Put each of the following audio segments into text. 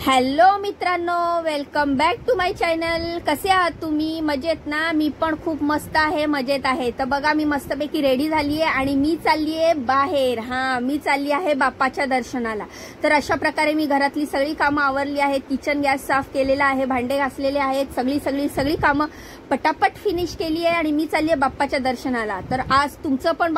Hello मित्रांनो, welcome back to my channel. कसे आहात तुम्ही? मजेत ना? मी पण खूप मस्त आहे, मजेत आहे. तर बघा, मी मस्तपैकी रेडी झाली आहे आणि मी चालली आहे बाहेर. मी चालली आहे बाप्पाच्या दर्शनाला. तर अशा प्रकारे मी घरातली सगळी कामं आवरली आहेत. किचन गॅस साफ केलेला आहे, भांडे घासलेले आहेत, सगळी कामं पटापट फिनिश केली आहे आणि मी चालली आहे बाप्पाच्या दर्शनाला. तर आज तुमचं पण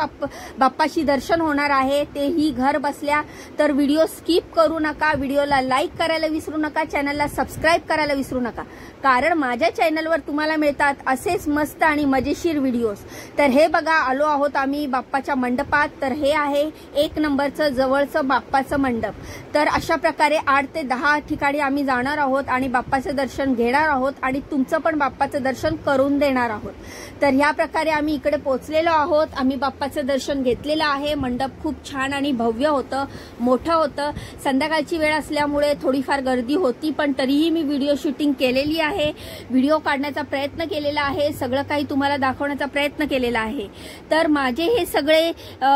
बाप्पाशी दर्शन होणार आहे, तेही घर बसल्या. तर व्हिडिओ स्किप करू नका, व्हिडिओला लाईक करायला विसरू नका, चॅनलला सबस्क्राईब करायला विसरू नका, कारण माझ्या चॅनलवर तुम्हाला मिळतात असेच मस्त आणि मजेशीर व्हिडिओज. तर हे बघा, आलो आहोत आम्ही बाप्पाच्या मंडपात. तर हे आहे 1 नंबरचं जवळचं बाप्पाचं मंडप. तर अशा प्रकारे 8 ते 10 ठिकाणी आम्ही जाणार आहोत आणि बाप्पाचं दर्शन घेणार आहोत आणि तुमचं पण बाप्पाचं दर्शन करून देणार आहोत. तर ह्या प्रकारे आम्ही इकडे पोहोचलेलो आहोत. आम्ही बाप्पाचं दर्शन घेतलेलं आहे. मंडप खूप छान आणि भव्य होतं, मोठं होतं. संध्याकाळची वेळ असल्यामुळे थोडीफार गर्दी होती, पण तरीही मी व्हिडिओ शूटिंग केलेली आहे, व्हिडिओ काढण्याचा प्रयत्न केलेला आहे, सगळं काही तुम्हाला दाखवण्याचा प्रयत्न केलेला आहे. तर माझे हे सगळे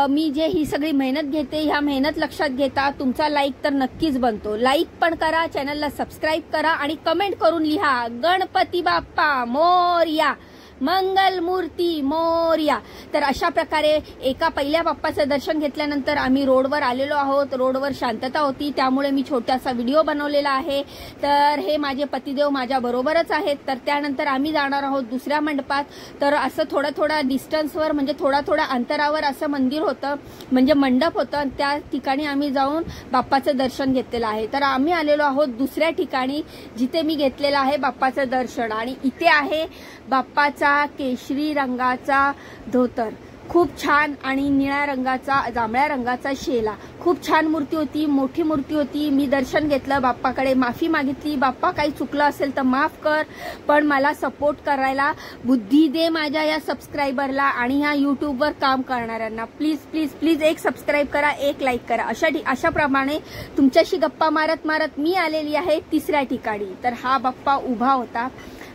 मी जे ही सगळी मेहनत घेते, ह्या मेहनत लक्षात घेता तुमचा लाईक तर नक्कीच बनतो. लाईक पण करा, चॅनलला सबस्क्राईब करा आणि कमेंट करून लिहा, गणपती बाप्पा मोरया, मंगल मूर्ती मोरया. तर अशा प्रकारे एका पहिल्या बाप्पाचं दर्शन घेतल्यानंतर आम्ही रोडवर आलेलो आहोत. रोडवर शांतता होती, त्यामुळे मी छोटासा व्हिडिओ बनवलेला आहे. तर हे माझे पतिदेव माझ्या बरोबरच आहेत. तर त्यानंतर आम्ही जाणार आहोत दुसऱ्या मंडपात. तर असं थोडा डिस्टन्सवर, म्हणजे थोडा अंतरावर असं मंदिर होतं, म्हणजे मंडप होतं. त्या ठिकाणी आम्ही जाऊन बाप्पाचं दर्शन घेतलेलं आहे. तर आम्ही आलेलो आहोत दुसऱ्या ठिकाणी, जिथे मी घेतलेलं आहे बाप्पाचं दर्शन. आणि इथे आहे बाप्पाचा केशरी रंगाचा धोतर, खूप छान, आणि निळ्या रंगाचा, जांभळ्या रंगाचा शेला. खूप छान मूर्ती होती, मोठी मूर्ती होती. मी दर्शन घेतलं, बाप्पाकडे माफी मागितली, बाप्पा काही चुकलं असेल तर माफ कर, पण मला सपोर्ट करायला बुद्धी दे माझ्या या सबस्क्रायबरला आणि ह्या यूट्यूबवर काम करणाऱ्यांना. प्लीज प्लीज प्लीज एक सबस्क्राईब करा, एक लाईक करा. अशाप्रमाणे तुमच्याशी गप्पा मारत मी आलेली आहे तिसऱ्या ठिकाणी. तर हा बाप्पा उभा होता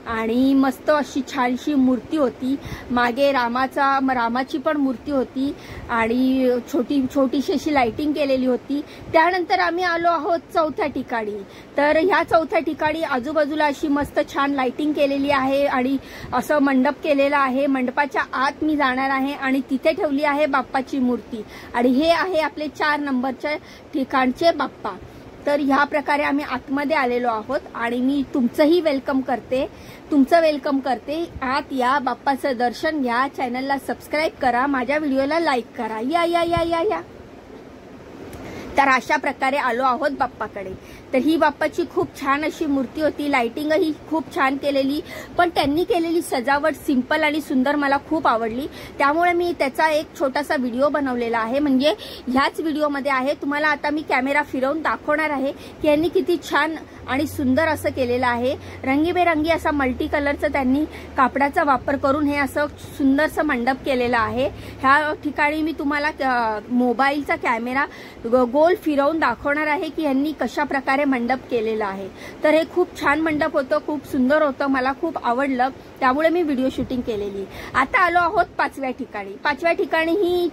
आणि मस्त अशी छानशी मूर्ती होती. मागे रामाची पण मूर्ती होती आणि छोटीशी अशी लाइटिंग केलेली होती. त्यानंतर आम्ही आलो आहोत चौथ्या ठिकाणी. तर ह्या चौथ्या ठिकाणी आजूबाजूला अशी मस्त छान लाइटिंग केलेली आहे आणि असं मंडप केलेला आहे. मंडपाच्या आत मी जाणार आहे आणि तिथे ठेवली आहे बाप्पाची मूर्ती. आणि हे आहे आपले 4 नंबरच्या ठिकाणचे बाप्पा. तर ह्या प्रकारे आम्ही आतमध्ये आलेलो आहोत आणि मी तुमचंही वेलकम करते, तुमचं वेलकम करते. आत या, बाप्पाचं दर्शन घ्या, चॅनलला सबस्क्राईब करा, माझ्या व्हिडिओला लाईक करा. या या या या या. तर अशा प्रकारे आलो आहोत बाप्पाकडे. तर ही बाप्पाची खूप छान अशी मूर्ती होती. लाइटिंग ही खूप छान केलेली, पण त्यांनी केलेली सजावट सिंपल आणि सुंदर मला खूप आवडली. त्यामुळे मी त्याचा एक छोटासा व्हिडिओ बनवलेला आहे, म्हणजे ह्याच व्हिडिओमध्ये आहे. तुम्हाला आता मी कॅमेरा फिरवून दाखवणार आहे की यांनी किती छान आणि सुंदर असं केलेलं आहे. रंगीबेरंगी असा मल्टी कलरचं त्यांनी कापडाचा वापर करून हे असं सुंदरसं मंडप केलेलं आहे. ह्या ठिकाणी मी तुम्हाला मोबाईलचा कॅमेरा गोल फिरवून दाखवणार आहे की यांनी कशा प्रकारे मंडप केलेला आहे. तर हे खूप छान मंडप होतं, खूप सुंदर होतं, मला खूप आवडलं, त्यामुळे मी व्हिडिओ शूटिंग केलेली. आता आलो आहोत 5व्या ठिकाणी. 5व्या ठिकाणी ही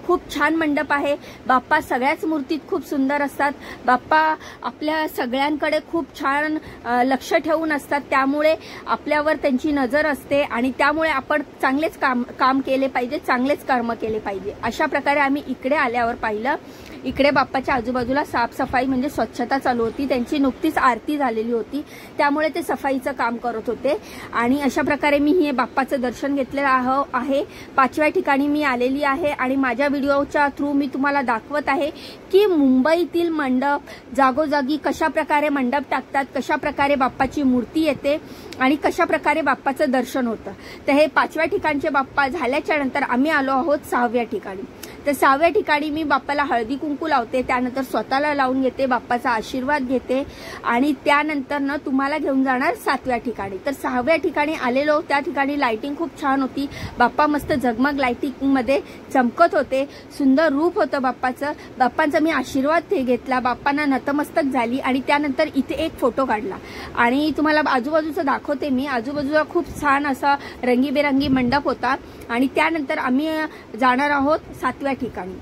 खूप छान मंडप आहे. बाप्पा सगळ्याच मूर्तीत खूप सुंदर असतात. बाप्पा आपल्या सगळ्यांकडे खूप छान लक्ष ठेवून असतात, त्यामुळे आपल्यावर त्यांची नजर असते आणि त्यामुळे आपण चांगलेच काम केले पाहिजे, चांगलेच कर्म केले पाहिजे. अशा प्रकारे आम्ही इकडे आल्यावर पाहिलं, इकडे बाप्पाच्या आजूबाजूला साफसफाई म्हणजे स्वच्छता चालू होती. त्यांची नुकतीच आरती झालेली होती, त्यामुळे ते सफाईचं काम करत होते. आणि अशा प्रकारे मी हे बाप्पाचं दर्शन घेतलेलं आहे. 5व्या ठिकाणी मी आलेली आहे आणि माझ्या व्हिडिओच्या थ्रू मी तुम्हाला दाखवत आहे की मुंबईतील मंडप जागोजागी कशा प्रकारे मंडप टाकतात, कशा प्रकारे बाप्पाची मूर्ती येते आणि कशा प्रकारे बाप्पाचं दर्शन होतं. तर हे 5व्या ठिकाणचे बाप्पा झाल्याच्या नंतर आम्ही आलो आहोत 6व्या ठिकाणी. तर 6व्या ठिकाणी मी बाप्पाला हळदी कुंकू लावते, त्यानंतर स्वतःला लावून घेते, बाप्पाचा आशीर्वाद घेते आणि त्यानंतर तुम्हाला घेऊन जाणार 7व्या ठिकाणी. तर 6व्या ठिकाणी आलेलो, त्या ठिकाणी लाइटिंग खूप छान होती. बाप्पा मस्त झगमग लाइटिंग मध्ये चमकत होते, सुंदर रूप होतं बाप्पाचं. बाप्पांचा मी आशीर्वाद घेतला, बाप्पांना नतमस्तक झाली आणि त्यानंतर इथे एक फोटो काढला आणि तुम्हाला आजूबाजूचं दाखवते मी. आजूबाजूला खूप छान असा रंगीबेरंगी मंडप होता आणि त्यानंतर आम्ही जाणार आहोत 7व्या ठिकाणी.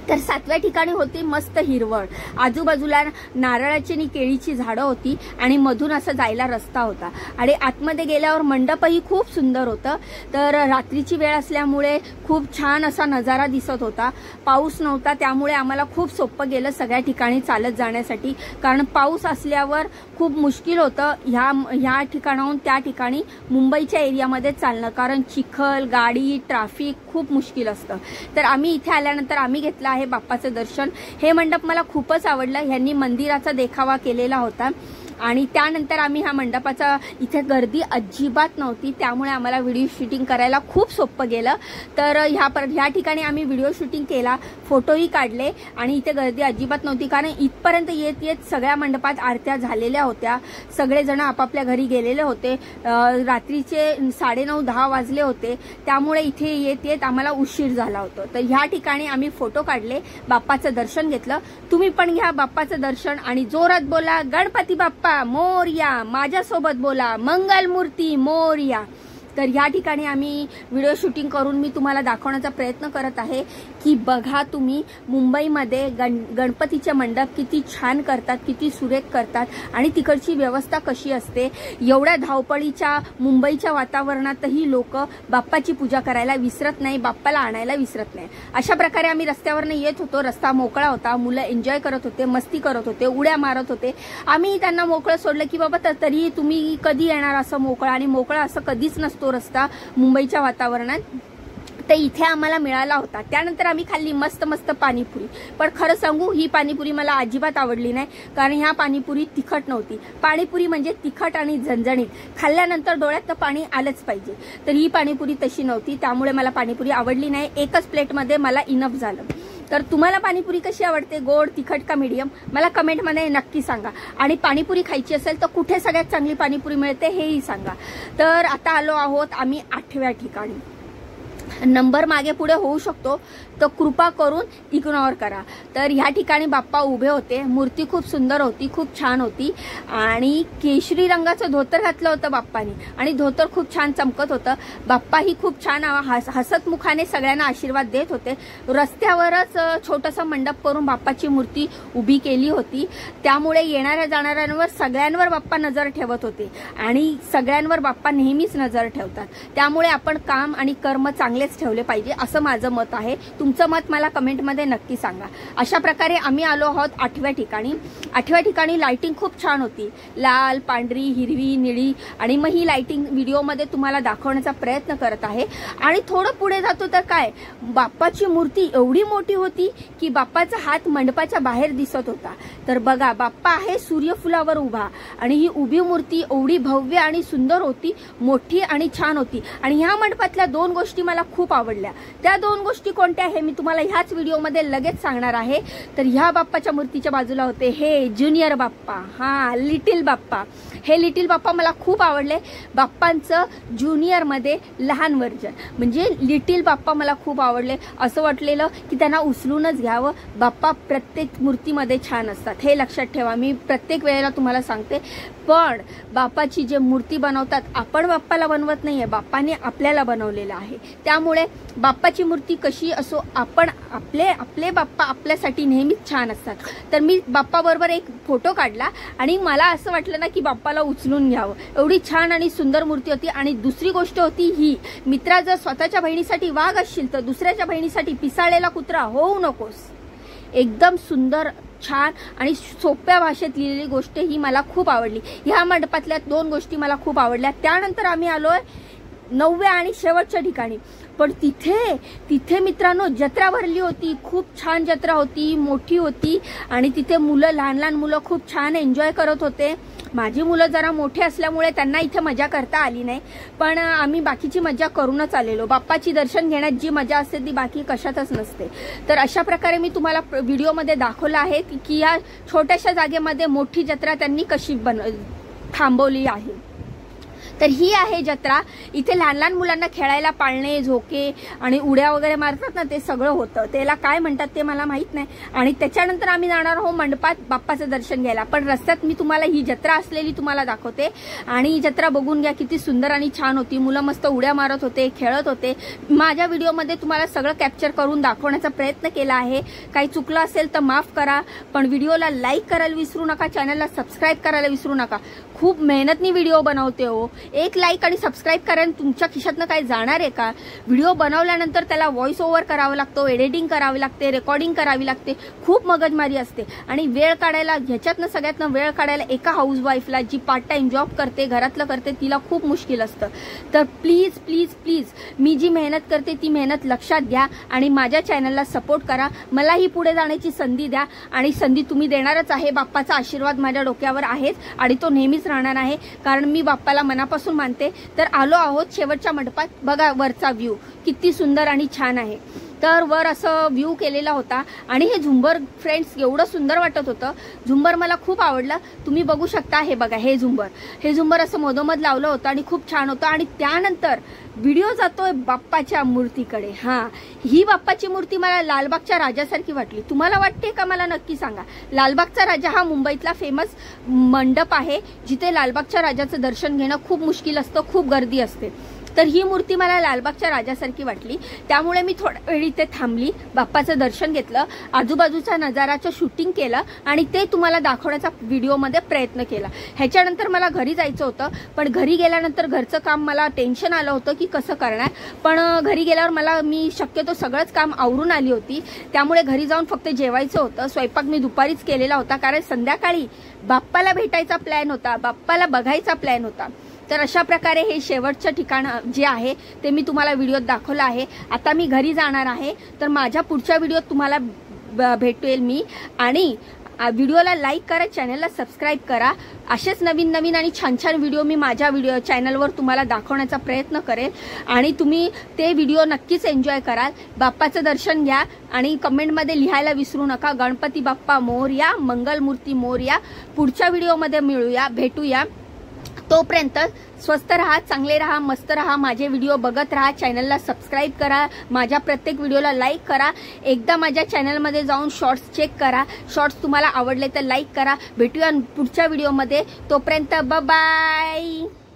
तर 7व्या ठिकाणी होती मस्त हिरवळ, आजूबाजूला नारळाची आणि केळीची झाडं होती आणि मधून असं जायला रस्ता होता आणि आतमध्ये गेल्यावर मंडपही खूप सुंदर होतं. तर रात्रीची वेळ असल्यामुळे खूप छान असा नजारा दिसत होता. पाऊस नव्हता त्यामुळे आम्हाला खूप सोपं गेलं सगळ्या ठिकाणी चालत जाण्यासाठी, कारण पाऊस असल्यावर खूप मुश्किल होतं ह्या ठिकाणाहून त्या ठिकाणी मुंबईच्या एरियामध्ये चालणं, कारण चिखल, गाडी, ट्रॅफिक खूप मुश्किल असतं. तर आम्ही इथे आल्यानंतर आम्ही घेतलं आहे बाप्पाचं दर्शन. हे मंडप मला खूपच आवडलं. ह्यांनी मंदिराचा देखावा केलेला होता आणि त्यानंतर आम्ही ह्या मंडपाचा इथे गर्दी अजिबात नव्हती त्यामुळे आम्हाला व्हिडिओ शूटिंग करायला खूप सोपं गेलं. तर ह्या ठिकाणी आम्ही व्हिडिओ शूटिंग केला, फोटोही काढले आणि इथे गर्दी अजिबात नव्हती, कारण इथपर्यंत येत येत सगळ्या मंडपात आरत्या झालेल्या होत्या. सगळेजण आपापल्या घरी गेलेले होते. रात्रीचे 9:30-10 वाजले होते त्यामुळे इथे येत येत आम्हाला उशीर झाला होता. तर ह्या ठिकाणी आम्ही फोटो काढले, बाप्पाचं दर्शन घेतलं. तुम्ही पण घ्या बाप्पाचं दर्शन आणि जोरात बोला गणपती बाप्पा मोरया, माझ्यासोबत बोला मंगलमूर्ती मोरया. तर ह्या ठिकाणी आम्ही व्हिडिओ शूटिंग करून मी तुम्हाला दाखवण्याचा प्रयत्न करत आहे की बघा तुम्ही मुंबईमध्ये गणपतीचे मंडप किती छान करतात, किती सुरेख करतात आणि तिकडची व्यवस्था कशी असते. एवढ्या धावपळीच्या मुंबईच्या वातावरणातही लोक बाप्पाची पूजा करायला विसरत नाही, बाप्पाला आणायला विसरत नाही. अशा प्रकारे आम्ही रस्त्यावरनं येत होतो. रस्ता मोकळा होता, मुलं एन्जॉय करत होते, मस्ती करत होते, उड्या मारत होते. आम्ही त्यांना मोकळं सोडलं की बाबा तरी तुम्ही कधी येणार असं मोकळं, आणि मोकळा असं कधीच नसतो रस्ता मुंबईच्या वातावरणात. तर इथे आम्हाला मिळाला होता. त्यानंतर आम्ही खाल्ली मस्त मस्त पाणीपुरी. पण खरं सांगू ही पाणीपुरी मला अजिबात आवडली नाही, कारण ह्या पाणीपुरी तिखट नव्हती. पाणीपुरी म्हणजे तिखट आणि झणझणीत, खाल्ल्यानंतर डोळ्यात पाणी आलंच पाहिजे. तर ही पाणीपुरी तशी नव्हती त्यामुळे मला पाणीपुरी आवडली नाही. एकच प्लेटमध्ये मला इनफ झालं. तर तुम्हाला पाणीपुरी कशी आवडते, गोड, तिखट का मीडियम, मला कमेंटमध्ये नक्की सांगा. आणि पाणीपुरी खायची असेल तर कुठे सगळ्यात चांगली पाणीपुरी मिळते हेही सांगा. तर आता आलो आहोत आम्ही 8व्या ठिकाणी. नंबर मागे पुढे होऊ शकतो तर कृपा करून इग्नोर करा. तर ह्या ठिकाणी बाप्पा उभे होते. मूर्ती खूप सुंदर होती, खूप छान होती आणि केशरी रंगाचं धोतर घातलं होतं बाप्पानी आणि धोतर खूप छान चमकत होतं. बाप्पाही खूप छान हसत मुखाने सगळ्यांना आशीर्वाद देत होते. रस्त्यावरच छोटासा मंडप करून बाप्पाची मूर्ती उभी केली होती त्यामुळे येणाऱ्या जाणाऱ्यांवर सगळ्यांवर बाप्पा नजर ठेवत होते आणि सगळ्यांवर बाप्पा नेहमीच नजर ठेवतात. त्यामुळे आपण काम आणि कर्म चांगलेच ठेवले पाहिजे असं माझं मत आहे. तुमचं मत मला कमेंटमध्ये नक्की सांगा. अशा प्रकारे आम्ही आलो आहोत 8व्या ठिकाणी. 8व्या ठिकाणी लाइटिंग खूप छान होती, लाल, पांढरी, हिरवी, निळी, आणि मग ही लाइटिंग व्हिडिओमध्ये तुम्हाला दाखवण्याचा प्रयत्न करत आहे. आणि थोडं पुढे जातो तर काय, बाप्पाची मूर्ती एवढी मोठी होती की बाप्पाचा हात मंडपाच्या बाहेर दिसत होता. तर बघा बाप्पा आहे सूर्यफुलावर उभा आणि ही उभी मूर्ती एवढी भव्य आणि सुंदर होती, मोठी आणि छान होती. आणि ह्या मंडपातल्या 2 गोष्टी मला खूप आवडल्या. त्या 2 गोष्टी कोणत्या आहे मी तुम्हाला ह्याच व्हिडिओमध्ये लगेच सांगणार आहे. तर ह्या बाप्पाच्या मूर्तीच्या बाजूला होते हे ज्युनियर बाप्पा, लिटिल बाप्पा. हे लिटिल बाप्पा मला खूप आवडले. बाप्पांचं ज्युनियरमध्ये लहान व्हर्जन म्हणजे लिटिल बाप्पा मला खूप आवडले. असं वाटलेलं की त्यांना उचलूनच घ्यावं. बाप्पा प्रत्येक मूर्तीमध्ये छान असतात हे लक्षात ठेवा. मी प्रत्येक वेळेला तुम्हाला सांगते. पण बाप्पाची जे मूर्ती बनवतात आपण बाप्पाला बनवत नाहीये, बाप्पाने आपल्याला बनवलेलं आहे. त्यामुळे बाप्पाची मूर्ती कशी असो आपण आपले बाप्पा आपल्यासाठी नेहमीच छान असतात. तर मी बाप्पा बरोबर एक फोटो काढला आणि मला असं वाटलं ना की बाप्पाला उचलून घ्यावं. एवढी छान आणि सुंदर मूर्ती होती. आणि दुसरी गोष्ट होती ही, मित्रा जर स्वतःच्या बहिणीसाठी वाघ असशील तर दुसऱ्याच्या बहिणीसाठी पिसाळलेला कुत्रा होऊ नकोस. एकदम सुंदर, छान आणि सोप्या भाषेत लिहिलेली गोष्ट ही मला खूप आवडली. ह्या मंडपातल्या 2 गोष्टी मला खूप आवडल्या. त्यानंतर आम्ही आलोय 9व्या आणि शेवटच्या ठिकाणी. पण तिथे मित्रांनो जत्रा भरली होती. खूप छान जत्रा होती, मोठी होती आणि तिथे लहान लहान मुलं खूप छान एन्जॉय करत होते. माझी मुलं जरा मोठे असल्यामुळे त्यांना इथे मजा करता आली नाही, पण आम्ही बाकीची मजा करूनच आलेलो. बाप्पाची दर्शन घेण्यात जी मजा असते ती बाकी कशातच नसते. तर अशा प्रकारे मी तुम्हाला व्हिडिओमध्ये दाखवलं आहे की या छोट्याशा जागेमध्ये मोठी जत्रा त्यांनी कशी थांबवली आहे. तर ही आहे जत्रा. इथे लहान लहान मुलांना खेळायला पाळणे, झोके आणि उड्या वगैरे मारतात ना, ते सगळं होतं. त्याला काय म्हणतात ते मला माहित नाही. आणि त्याच्यानंतर आम्ही जाणार आहोत मंडपात बाप्पाचं दर्शन घ्यायला. पण रस्त्यात मी तुम्हाला ही जत्रा असलेली तुम्हाला दाखवते. आणि ही जत्रा बघून घ्या, किती सुंदर आणि छान होती. मुलं मस्त उड्या मारत होते, खेळत होते. माझ्या व्हिडिओमध्ये तुम्हाला सगळं कॅप्चर करून दाखवण्याचा प्रयत्न केला आहे. काही चुकलं असेल तर माफ करा. पण व्हिडिओला लाईक करायला विसरू नका, चॅनलला सबस्क्राईब करायला विसरू नका. खूप मेहनतनी व्हिडिओ बनवते हो. एक लाईक आणि सबस्क्राईब करायला तुमच्या खिशातनं काय जाणार आहे का? व्हिडिओ बनवल्यानंतर त्याला व्हॉइस ओव्हर करावा लागतो, एडिटिंग करावी लागते, रेकॉर्डिंग करावी लागते. खूप मगजमारी असते. आणि वेळ काढायला, ह्याच्यातनं सगळ्यातनं वेळ काढायला एका हाऊसवाईफला जी पार्ट टाइम जॉब करते, घरातलं करते, तिला खूप मुश्किल असतं. तर प्लीज प्लीज प्लीज मी जी मेहनत करते ती मेहनत लक्षात घ्या आणि माझ्या चॅनलला सपोर्ट करा. मलाही पुढे जाण्याची संधी द्या. आणि संधी तुम्ही देणारच आहे. बाप्पाचा आशीर्वाद माझ्या डोक्यावर आहेच आणि तो नेहमीच राहणार आहे, कारण मी बाप्पाला मनापासून मानते. तर आलो आहोत शेवटच्या मंडपात. बघा वरचा व्ह्यू किती सुंदर आणि छान आहे. तर वर असं व्ह्यू केलेला होता. आणि हे झुंबर फ्रेंड्स एवढं सुंदर वाटत होतं. झुंबर मला खूप आवडलं. तुम्ही बघू शकता. हे बघा हे झुंबर असं मधोमध लावलं होतं आणि खूप छान होतं. आणि त्यानंतर व्हिडिओ जातोय बाप्पाच्या मूर्तीकडे. ही बाप्पाची मूर्ती मला लालबागच्या राजासारखी वाटली. तुम्हाला वाटते का मला नक्की सांगा. लालबागचा राजा हा मुंबईतला फेमस मंडप आहे, जिथे लालबागच्या राजाचं दर्शन घेणं खूप मुश्किल असतं, खूप गर्दी असते. तर ही मूर्ती मला लालबागच्या राजासारखी वाटली. त्यामुळे मी थोडा वेळ इथे थांबली, बाप्पाचं दर्शन घेतलं, आजूबाजूच्या नजाराचं शूटिंग केलं आणि ते तुम्हाला दाखवण्याचा व्हिडिओमध्ये प्रयत्न केला. ह्याच्यानंतर मला घरी जायचं होतं. पण घरी गेल्यानंतर घरचं काम मला टेन्शन आलं होतं की कसं करणार. पण घरी गेल्यावर मी शक्यतो सगळंच काम आवरून आली होती. त्यामुळे घरी जाऊन फक्त जेवायचं होतं. स्वयंपाक मी दुपारीच केलेला होता, कारण संध्याकाळी बाप्पाला भेटायचा प्लॅन होता, बाप्पाला बघायचा प्लॅन होता. तर अशा प्रकारे हे शेवटचं ठिकाण जे आहे ते मी तुम्हाला व्हिडिओत दाखवलं आहे. आता मी घरी जाणार आहे. तर माझ्या पुढच्या व्हिडिओत तुम्हाला भेटेल मी. आणि व्हिडिओला लाईक करा, चॅनलला सबस्क्राईब करा. असेच नवीन नवीन आणि छान छान व्हिडिओ मी माझ्या चॅनलवर तुम्हाला दाखवण्याचा प्रयत्न करेल. आणि तुम्ही ते व्हिडिओ नक्कीच एन्जॉय कराल. बाप्पाचं दर्शन घ्या आणि कमेंटमध्ये लिहायला विसरू नका. गणपती बाप्पा मोरया, मंगलमूर्ती मोरया. पुढच्या व्हिडिओमध्ये भेटूया. तोपर्यंत स्वस्थ राहा, चांगले राहा, मस्त राहा. माझे व्हिडिओ बघत राहा, चॅनलला सबस्क्राईब करा, माझ्या प्रत्येक व्हिडिओला लाईक करा. एकदा माझ्या चॅनलमध्ये जाऊन शॉर्ट्स चेक करा. शॉर्ट्स तुम्हाला आवडले तर लाईक करा. भेटूया पुढच्या व्हिडिओमध्ये. तोपर्यंत बाय.